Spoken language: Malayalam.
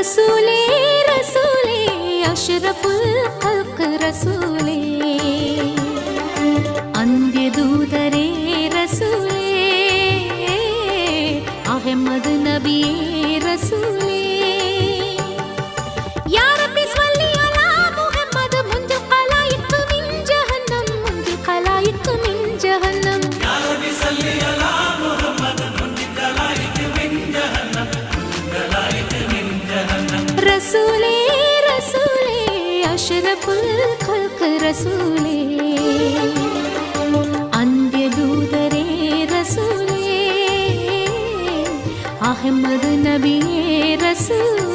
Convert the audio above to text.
റസൂലേ റസൂലേ അഷ്റഫുൽ ഖൽഖ് റസൂലേ അന്ത്യദൂതരേ റസൂലേ അഹ്മദ് നബിയേ റസൂലേ യാ റബ്ബി സ്വല്ലി അലാ മുഹമ്മദ് മുൻജിൽ ഖലായിഖ് മിൻ ജഹന്നം മുൻജിൽ ഖലായിഖ് മിൻ ജഹന്നം യാ റബ്ബി സ്വല്ലി അലാ മുഹമ്മദ് മുൻജിൽ ഖലായിഖ് മിൻ ജഹന്നം ഖലായിഖ് മിൻ ജഹന്നം റസൂലേ റസൂലേ അഷ്റഫുൽ ഖൽഖ് റസൂലേ അന്ത്യദൂതരേ റസൂലേ അഹ്മദ് നബിയേ റസൂലേ